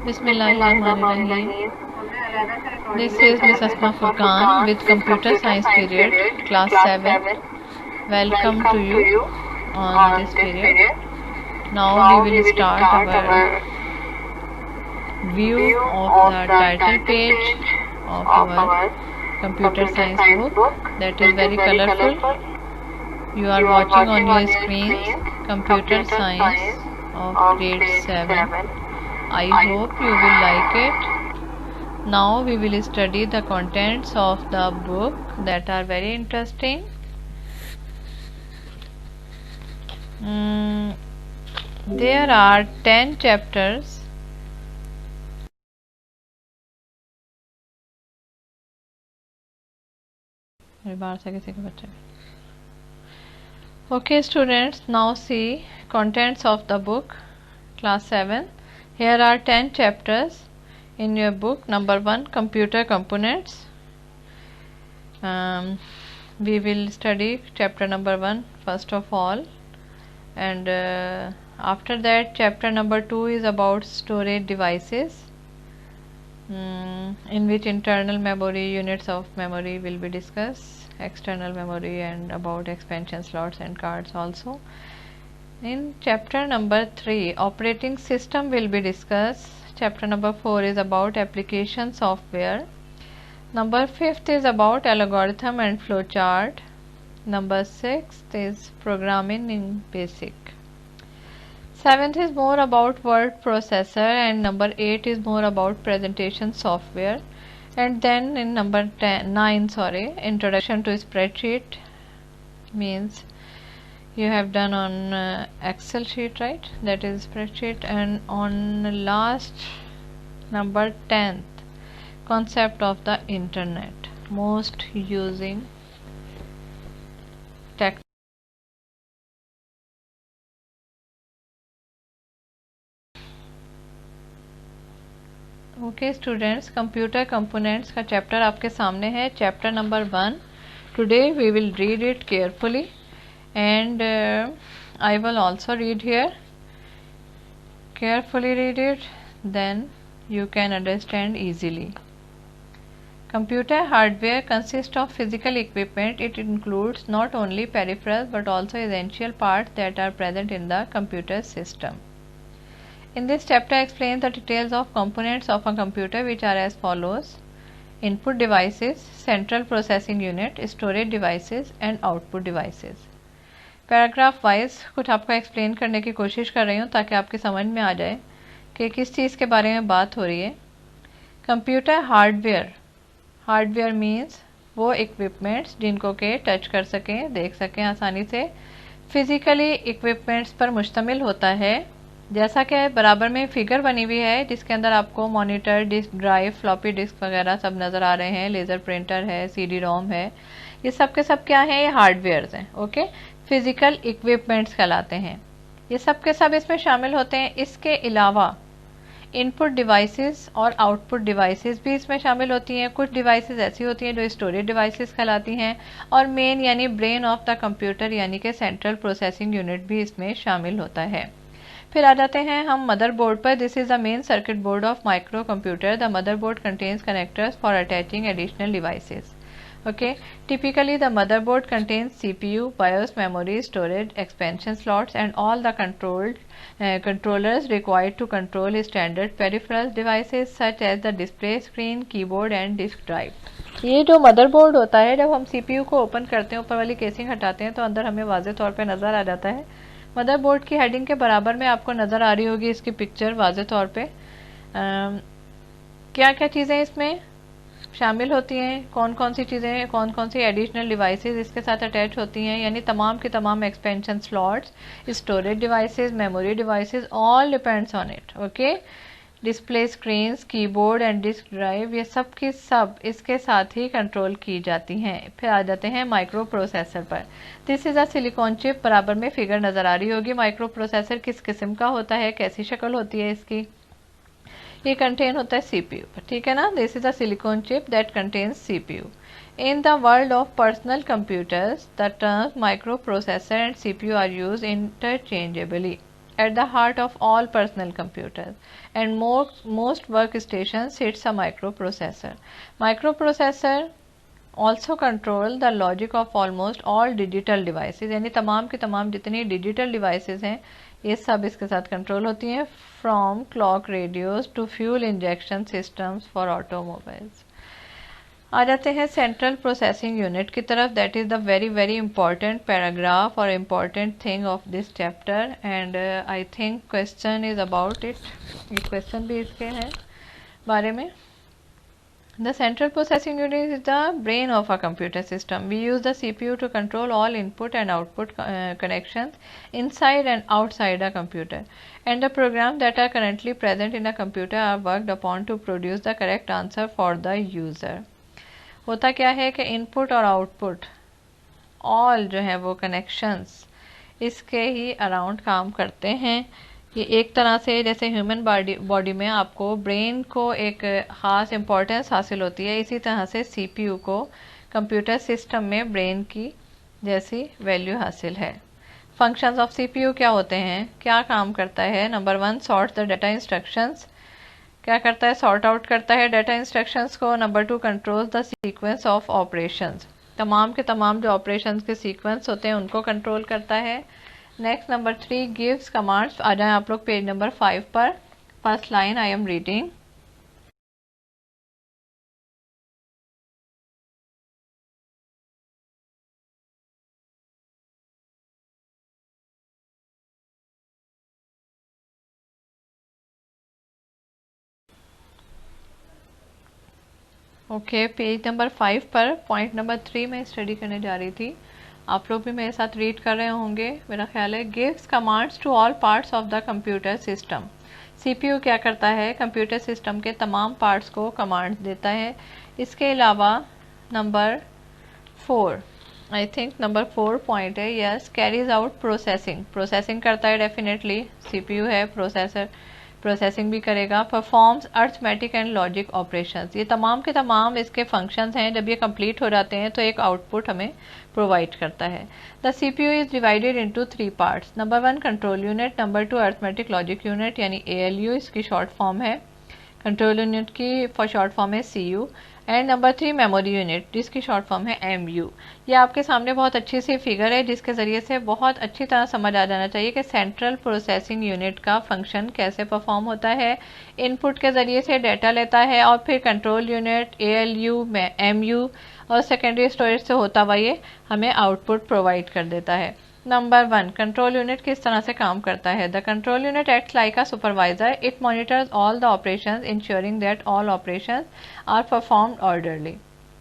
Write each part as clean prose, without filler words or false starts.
Bismillahirrahmanirrahim. This is Miss Asma Furqan with Computer Science period, class 7. Welcome to you on this period. Now we will start our view of the title page of our Computer Science book, that is very colorful. You are watching on your screens Computer Science of grade 7. I hope you will like it. Now we will study the contents of the book that are very interesting. There are 10 chapters. Okay students, now see contents of the book, class 7. Here are 10 chapters in your book. Number 1, computer components. We will study chapter number 1 first of all, and after that chapter number 2 is about storage devices, in which internal memory, units of memory will be discussed, external memory, and about expansion slots and cards also. In chapter number 3, operating system will be discussed. Chapter number 4 is about application software. Number 5 is about algorithm and flowchart. Number 6 is programming in basic. 7th is more about word processor, and number 8 is more about presentation software. And then in number 9, introduction to spreadsheet, means you have done on Excel sheet, right? That is spreadsheet. And on last, number 10th, concept of the internet, most using tech. Okay students, computer components का chapter आपके सामने है, chapter number 1. Today we will read it carefully and I will also read here. Carefully read it, then you can understand easily. Computer hardware consists of physical equipment. It includes not only peripherals but also essential parts that are present in the computer system. In this chapter, I explain the details of components of a computer, which are as follows: input devices, central processing unit, storage devices and output devices. Paragraph wise कुछ आपको explain करने की कोशिश कर रही हूँ ताकि आपकी समझ में आ जाए कि किस चीज़ के बारे में बात हो रही है. कंप्यूटर हार्डवेयर, हार्डवेयर मीन्स वो इक्विपमेंट्स जिनको के टच कर सकें, देख सकें आसानी से, फिज़िकली इक्विपमेंट्स पर मुश्तमिल होता है. जैसा कि बराबर में फिगर बनी हुई है जिसके अंदर आपको monitor, disk drive, floppy disk वगैरह सब नज़र आ रहे हैं, लेज़र प्रिंटर है, CD रोम है, ये सब के सब क्या हैं? ये हार्डवेयर्स हैं. ओके, फिज़िकल इक्विपमेंट्स कहलाते हैं. ये सब के सब इसमें शामिल होते हैं. इसके अलावा इनपुट डिवाइसेस और आउटपुट डिवाइसेस भी इसमें शामिल होती हैं. कुछ डिवाइसेस ऐसी होती हैं जो स्टोरेज डिवाइसेस कहलाती हैं, और मेन यानी ब्रेन ऑफ द कंप्यूटर यानी कि सेंट्रल प्रोसेसिंग यूनिट भी इसमें शामिल होता है. फिर आ जाते हैं हम मदरबोर्ड पर. This is the main circuit board of micro computer. The motherboard contains connectors for attaching additional devices. Okay, typically the motherboard contains CPU, BIOS, memory, storage, expansion slots and all the controllers required to control standard peripheral devices such as the display screen, keyboard and disk drive. ये जो motherboard होता है, जब हम CPU को open करते हैं, ऊपर वाली केसिंग हटाते हैं, तो अंदर हमें वाज़ेह तौर पे नज़र आ जाता है. मदरबोर्ड की हेडिंग के बराबर में आपको नज़र आ रही होगी इसकी पिक्चर वाज़ेह तौर पे. क्या क्या चीज़ें इसमें शामिल होती हैं, कौन कौन सी चीज़ें, कौन कौन सी एडिशनल डिवाइसेस इसके साथ अटैच होती हैं, यानी तमाम के तमाम expansion slots, storage devices, memory devices, all depends on it. Okay, display screens, keyboard and disk drive, ये सब की सब इसके साथ ही कंट्रोल की जाती हैं. फिर आ जाते हैं माइक्रो प्रोसेसर पर. This is a silicon chip. बराबर में फिगर नज़र आ रही होगी. माइक्रो प्रोसेसर किस किस्म का होता है, कैसी शक्ल होती है इसकी? ये कंटेन होता है CPU पर, ठीक है ना. This is a silicon chip that contains CPU. In the world of personal computers the terms microprocessor and CPU are used interchangeably. at the heart of all personal computers, and most workstations sits a microprocessor. Microprocessor also control the logic of almost all digital devices, यानी तमाम के तमाम जितनी digital devices हैं ये सब इसके साथ कंट्रोल होती हैं, from clock radios to fuel injection systems for automobiles. आ जाते हैं सेंट्रल प्रोसेसिंग यूनिट की तरफ। That is the very very important paragraph और important thing of this chapter, and I think question is about it. ये question भी इसके हैं बारे में। The central processing unit is the brain of a computer system. We use the CPU to control all input and output connections inside and outside a computer. And the programs that are currently present in a computer are worked upon to produce the correct answer for the user. होता क्या है कि input और output all जो है वो connections इसके ही around काम करते हैं। ये एक तरह से जैसे ह्यूमन बॉडी में आपको ब्रेन को एक ख़ास इम्पोर्टेंस हासिल होती है, इसी तरह से सीपीयू को कंप्यूटर सिस्टम में ब्रेन की जैसी वैल्यू हासिल है। फंक्शंस ऑफ सीपीयू क्या होते हैं, क्या काम करता है? Number 1 sort the data instructions, क्या करता है? सॉर्ट आउट करता है डाटा इंस्ट्रक्शंस को। Number 2 control the sequence of operations, तमाम के तमाम जो ऑपरेशंस के सीक्वेंस होते हैं उनको कंट्रोल करता है। Next number 3 gives commands. आ जाए आप लोग पेज नंबर 5 पर, first line I am reading. Okay, page number 5 पर पॉइंट नंबर 3 में स्टडी करने जा रही थी। आप लोग भी मेरे साथ रीड कर रहे होंगे मेरा ख्याल है। Gives commands to all parts of the computer system. CPU क्या करता है? कंप्यूटर सिस्टम के तमाम पार्ट्स को कमांड देता है। इसके अलावा number 4 I think number 4 point है, yes, carries out processing. Processing करता है डेफिनेटली, सीपीयू है, प्रोसेसर प्रोसेसिंग भी करेगा। Performs arithmetic and logic operations, ये तमाम के तमाम इसके फंक्शंस हैं। जब ये कंप्लीट हो जाते हैं तो एक आउटपुट हमें प्रोवाइड करता है। The CPU is divided into 3 parts. Number 1 control unit, number 2 arithmetic logic unit यानी एएलयू, इसकी शॉर्ट फॉर्म है। कंट्रोल यूनिट की शॉर्ट फॉर्म है CU. And number 3 memory unit, जिसकी शॉर्ट फॉर्म है एमयू। ये आपके सामने बहुत अच्छी सी फिगर है जिसके ज़रिए से बहुत अच्छी तरह समझ आ जाना चाहिए कि सेंट्रल प्रोसेसिंग यूनिट का फंक्शन कैसे परफॉर्म होता है। इनपुट के ज़रिए से डाटा लेता है और फिर कंट्रोल यूनिट, एएलयू, एमयू और सेकेंडरी स्टोरेज से होता हुआ ये हमें आउटपुट प्रोवाइड कर देता है। नंबर 1 कंट्रोल यूनिट किस तरह से काम करता है? The control unit acts like a supervisor. It monitors all the operations ensuring that all operations are performed orderly.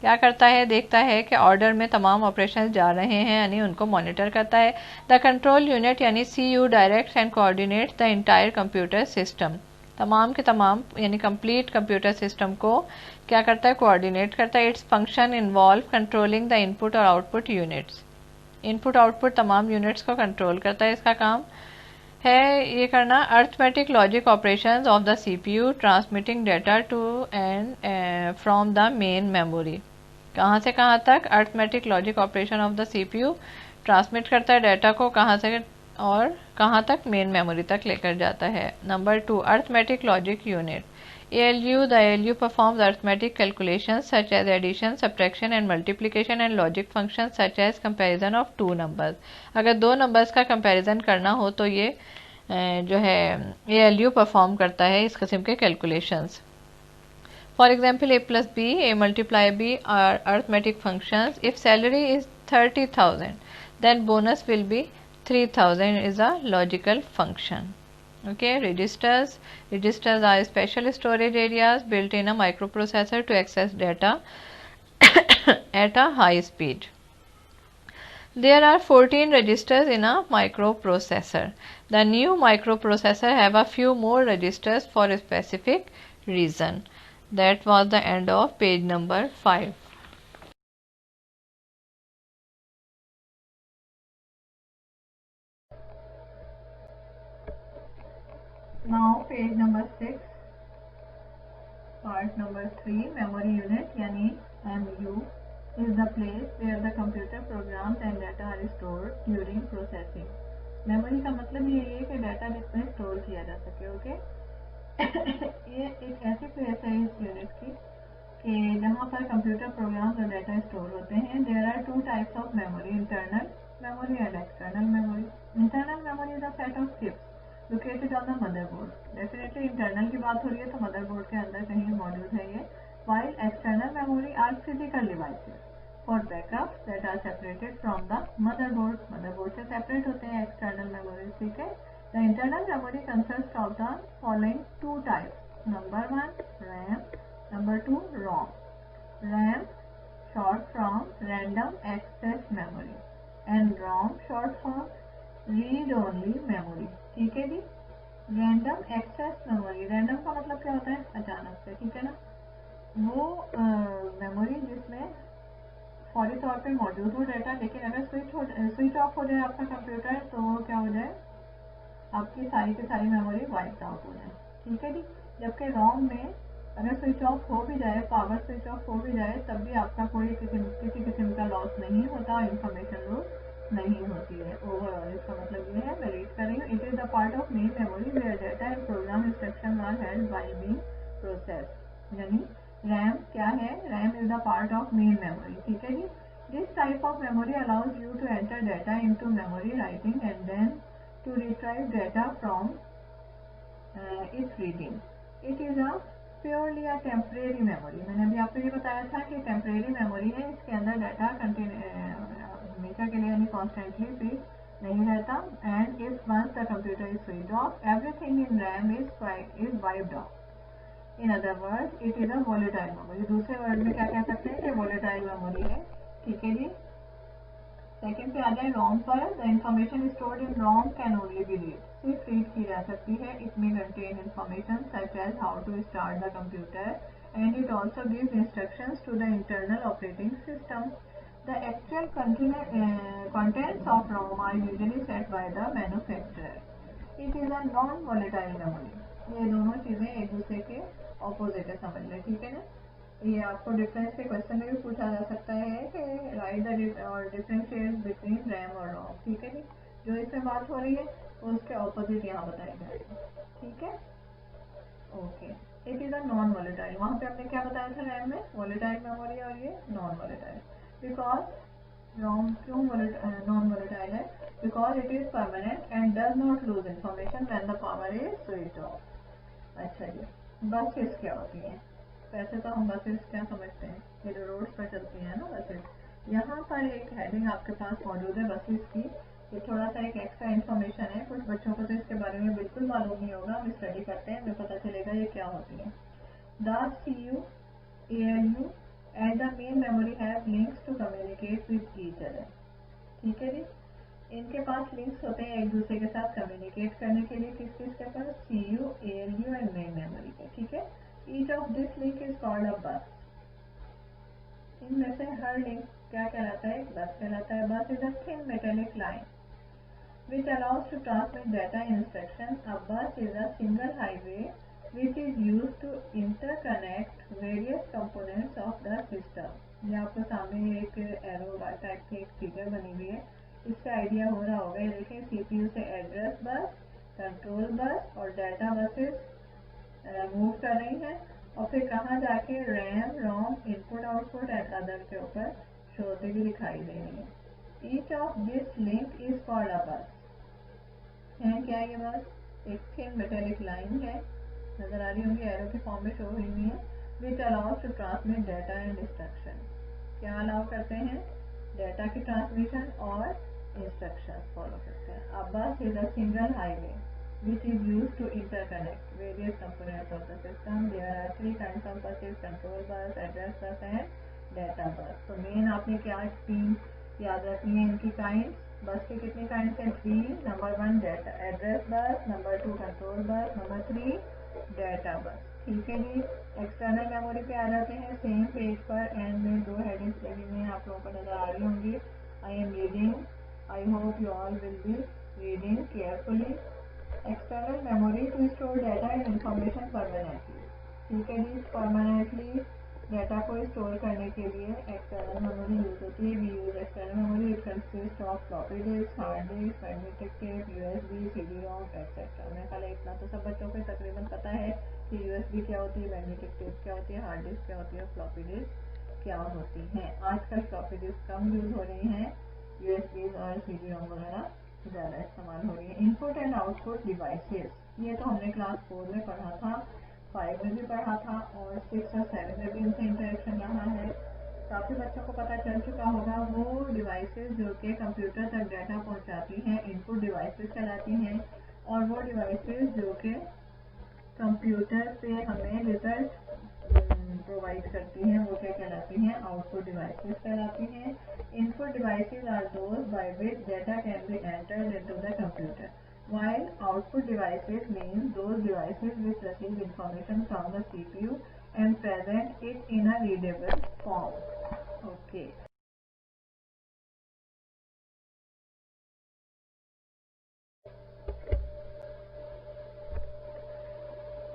क्या करता है? देखता है कि ऑर्डर में तमाम ऑपरेशंस जा रहे हैं, यानी उनको मॉनिटर करता है। द कंट्रोल यूनिट यानी CU directs and coordinates the entire computer system, तमाम के तमाम यानी कंप्लीट कंप्यूटर सिस्टम को क्या करता है? कोऑर्डिनेट करता है। Its function involve controlling the input और आउटपुट यूनिट्स, इनपुट आउटपुट तमाम यूनिट्स को कंट्रोल करता है। इसका काम है ये करना। Arithmetic logic operations of the CPU transmitting data to and from the main memory, कहाँ से कहाँ तक? Arithmetic logic operation of the CPU transmit करता है डाटा को, कहाँ से और कहाँ तक? मेन मेमोरी तक लेकर जाता है। Number 2 arithmetic logic unit ALU, the ALU performs arithmetic calculations such as addition, subtraction and multiplication and logic functions such as comparison of two numbers. अगर दो नंबर्स का कंपैरिजन करना हो तो ये जो है ALU परफॉर्म करता है इस किस्म के calculations. For example a plus b, a multiply b are arithmetic functions. If salary is 30,000 then bonus will be 3,000 is a logical function. Okay, registers are special storage areas built in a microprocessor to access data at a high speed. There are 14 registers in a microprocessor. The new microprocessor have a few more registers for a specific reason. That was the end of page number 5. Now page number 6, part number 3, memory unit यानी MU is the place where the computer programs and data are stored during processing. Memory का मतलब ये है कि data जिसमें store किया जा सके। ओके ये एक ऐसी प्लेस है इस यूनिट की कि जहाँ पर कंप्यूटर प्रोग्राम्स और डाटा स्टोर होते हैं। There are two types of memory, internal memory and external memory. Internal memory is a set of chips located on the motherboard. Definitely internal की बात हो रही है तो motherboard के अंदर कहीं मौजूद है ये. While external memory are physical devices for backups that are separated from the motherboard. Motherboard से separate होते हैं external memory. ठीक है. The internal memory consists of the following two types. Number one, RAM. Number two, ROM. RAM short from random access memory and ROM short form read only memory. ठीक है जी. Random access memory, random का मतलब क्या होता है? अचानक से. ठीक है ना. वो मेमोरी जिसमें फौरी तौर पे मौजूद हो डाटा, लेकिन अगर स्विच ऑफ हो जाए आपका कंप्यूटर तो क्या हो जाए? आपकी सारी की सारी मेमोरी वाइप आउट हो जाए. ठीक है जी. जबकि रोम में अगर स्विच ऑफ हो भी जाए, पावर स्विच ऑफ हो भी जाए, तब भी आपका कोई किसी किस्म का लॉस नहीं होता, इंफॉर्मेशन लूज नहीं होती है. ओवरऑल इसका मतलब ये है, मैं रीड कर रही हूँ. It is the part of main memory where data and program instruction are held by being process. यानी रैम क्या है? RAM is the part of main memory. ठीक है जी. This type of memory allows you to enter data into memory writing and then to retrieve data from its reading. It is a purely a temporary memory. मैंने अभी आपको ये बताया था कि temporary memory है, इसके अंदर डाटा हमेशा के लिए यानी constantly फ्रीज नहीं रहता. And if once the computer is switched off, everything in RAM is wiped off. In other words, it is a volatile memory. दूसरे वर्ड में क्या कह सकते हैं कि volatile memory है. ठीक है जी. सेकेंड पे आ जाए रोम पर. The information stored in ROM can only be read, सिर्फ रीड की जा सकती है. It may contain information such as how to start the computer and it also gives instructions to the internal operating system. The actual contents of ROM are usually set by the manufacturer. It is a non-volatile memory. ये दोनों चीजें एक दूसरे के opposite है, समझ लें. ठीक है ना. ये आपको डिफरेंस के क्वेश्चन में भी पूछा जा सकता है कि राइट द और डिफरेंशिएट बिटवीन रैम और रोम. ठीक है जी. जो इसमें बात हो रही है उसके ऑपोजिट यहाँ बताया जाएगा. ठीक है. Okay. It is a non volatile. वहाँ पे हमने क्या बताया था? रैम में वॉलेटाइल मेमोरी और ये नॉन वॉलेटाइल. बिकॉज रोम क्यों नॉन वॉलेटाइल है? Because it is permanent and does not lose information when the power is switched off. अच्छा जी. बसेस क्या होती हैं? वैसे तो हम बसेस क्या समझते हैं? ये जो रोड्स पर चलती हैं ना बसेस. यहाँ पर एक हेडिंग आपके पास मौजूद है बसेस की. ये थोड़ा सा एक एक्स्ट्रा इन्फॉर्मेशन है. कुछ बच्चों को तो इसके बारे में बिल्कुल मालूम नहीं होगा. हम स्टडी करते हैं, हमें पता चलेगा ये क्या होती है. The CU, ALU and the main memory have links to communicate with each other. ठीक है जी. इनके पास लिंक्स होते हैं एक दूसरे के साथ कम्युनिकेट करने के लिए. किस के पास? CU, ALU and main memory के. ठीक है. Each of this link is called a bus. इनमें से हर लिंक क्या कहलाता है? बस कहलाता है. बस is a thin metallic line which allows to transmit data instruction. A bus is a single highway which is used to interconnect various components of the system. ये आपको सामने एक एरो टाइप की एक फिगर बनी हुई है. इससे आइडिया हो रहा होगा. ये देखें, CPU से एड्रेस बस, कंट्रोल बस और डाटा बसेस मूव कर रही है और फिर कहाँ जाके RAM, ROM, input output and other के ऊपर शो होती भी दिखाई दे रही है. Each of this link is called a bus. है क्या ये बस? एक थिन मेटेलिक लाइन है, नजर आ रही होंगी, एरो के फॉर्म में शो हुई हुई है. Which allows to transmit data and instruction. क्या अलाउ करते हैं? डाटा की ट्रांसमिशन और इंस्ट्रक्शन फॉलो करते हैं. अ बस is a single highway which is used to interconnect various components of the system. There are three kinds of buses: control bus, address bus and data bus. तो main आपने क्या तीन याद रखनी है इनकी काइंड. बस के कितने काइंड हैं? 3. Number 1 data address bus, number 2 control bus, number 3 data बस. ठीक है जी. एक्सटर्नल मेमोरी पे आ जाते हैं. सेम पेज पर एंड में दो हेडिंग्स लगी हुई हैं, आप लोगों को नजर आ रही होंगी. आई am reading. I hope you all will be reading carefully. External memory to store data and information permanently. ठीक है जी. permanently डाटा को स्टोर करने के लिए एक्सटर्नल मेमोरी यूज होती है। We use external memory, it consist of floppy disk, hard disk, magnetic tape, USB, CD-ROM etcetera. मेरे ख्याल इतना तो सब बच्चों को तकरीबन पता है कि यूएसबी क्या होती है, मैग्नेटिक टेप क्या होती है, हार्ड डिस्क क्या होती है, फ्लॉपी डिस्क क्या होती है। आजकल फ्लॉपी डिस्क कम यूज हो रही हैं, यूएसबी और CD-ROM वगैरह ज़्यादा इस्तेमाल हो रही है। इनपुट एंड आउटपुट डिवाइसेस, ये तो हमने क्लास 4 में पढ़ा था, 5 में भी पढ़ा था और 6 और 7 में भी इनसे इंटरेक्शन रहा है। काफ़ी बच्चों को पता चल चुका होगा वो डिवाइसेस जो कि कंप्यूटर तक डाटा पहुंचाती हैं इनपुट डिवाइसेस कहलाती हैं, और वो डिवाइसेस जो कि कंप्यूटर से हमें रिजल्ट प्रोवाइड करती हैं वो क्या कहलाती हैं, आउटपुट डिवाइसेस कहलाती हैं। Input devices are those by which data can be entered into the computer, while output devices mean those devices which receive information from the CPU and present it in a readable form. Okay.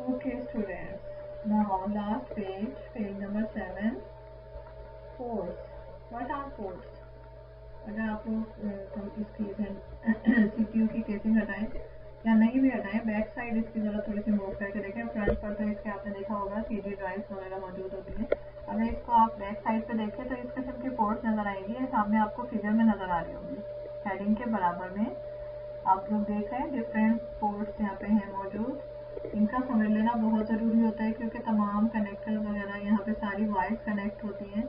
Okay students, now last page, page number 7, ports. What are ports? अगर आप लोग इसकी CPU की casing हटाएं या नहीं भी हटाएं, बैक साइड इसकी ज़रा थोड़ी सी मूव करके देखें। फ्रंट पर तो इसके आपने देखा होगा CD ड्राइव्स वगैरह मौजूद होती हैं। अगर इसको आप बैक साइड पे देखें तो इस किस्म की पोर्ट्स नज़र आएंगी, ये सामने आपको फिगर में नज़र आ रही होंगी, हेडिंग के बराबर में आप लोग देख रहे हैं डिफरेंट पोर्ट्स यहाँ पे हैं मौजूद। इनका समझ लेना बहुत ज़रूरी होता है क्योंकि तमाम कनेक्टर वगैरह यहाँ पे सारी वायर्स कनेक्ट होती हैं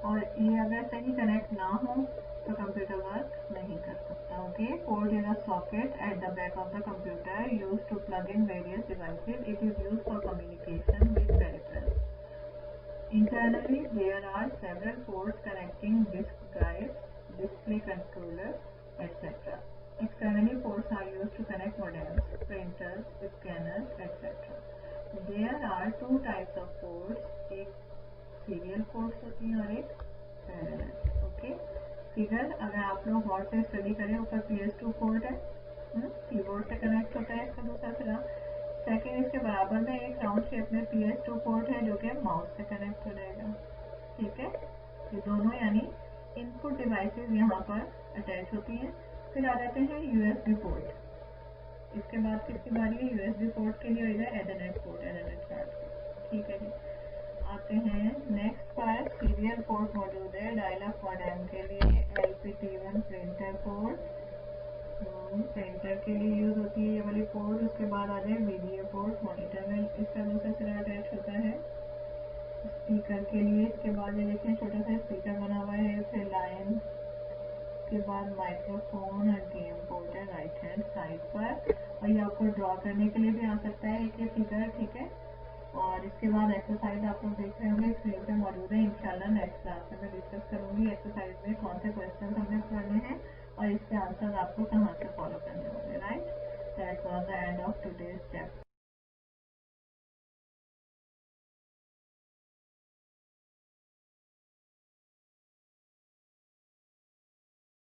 और ये अगर सही कनेक्ट ना हो तो कंप्यूटर वर्क नहीं कर सकता। Okay, port is a socket at the back of the computer use to plug in various devices. It is use for communication with peripherals. Internally, there are several ports connecting disk drives, display controllers, etc. Externally, ports are used to connect modems, printers, scanners, etc. There are two types of ports. एक serial ports होती हैं और एक parallel. Okay, figure अगर आप लोग गौर से study करें, ऊपर PS2 पोर्ट है, कीबोर्ड से कनेक्ट होता है इसका दूसरा सिरा। सेकेंड इसके बराबर में एक राउंड शेप में PS2 पोर्ट है जो कि माउस से कनेक्ट हो जाएगा। ठीक है, ये दोनों यानी इनपुट डिवाइसेस यहाँ पर अटैच होती हैं। फिर आ जाते हैं USB पोर्ट। इसके बाद किसकी बारी है, USB पोर्ट के लिए होगा एथरनेट पोर्ट, एथरनेट कार्ड। ठीक है जी, आते हैं नेक्स्ट पर सीरियल पोर्ट मौजूद है डायल अप मॉडेम के लिए। LPT1 प्रिंटर पोर्ट, प्रिंटर के लिए यूज होती है ये वाली पोर्ट। उसके बाद आ जाए VGA पोर्ट, मॉनिटर में इसका दूसरा सिरा अटैच होता है। स्पीकर के लिए इसके बाद ये देखें छोटा सा स्पीकर बना हुआ है। फिर लाइन के बाद माइक्रोफोन और गेम पोर्ट है राइट हैंड साइड पर, और ये आपको ड्रॉ करने के लिए भी आ सकता है एक ये फिगर। ठीक है, और इसके बाद एक्सरसाइज आप लोग देख रहे होंगे स्क्रीन पे मौजूद है। इंशाल्लाह नेक्स्ट क्लास में मैं डिस्कस करूंगी एक्सरसाइज में कौन से क्वेश्चन हमने पढ़ने हैं और इसके आंसर आपको कहाँ से फॉलो करने होंगे। Right, that was the end of today's chapter.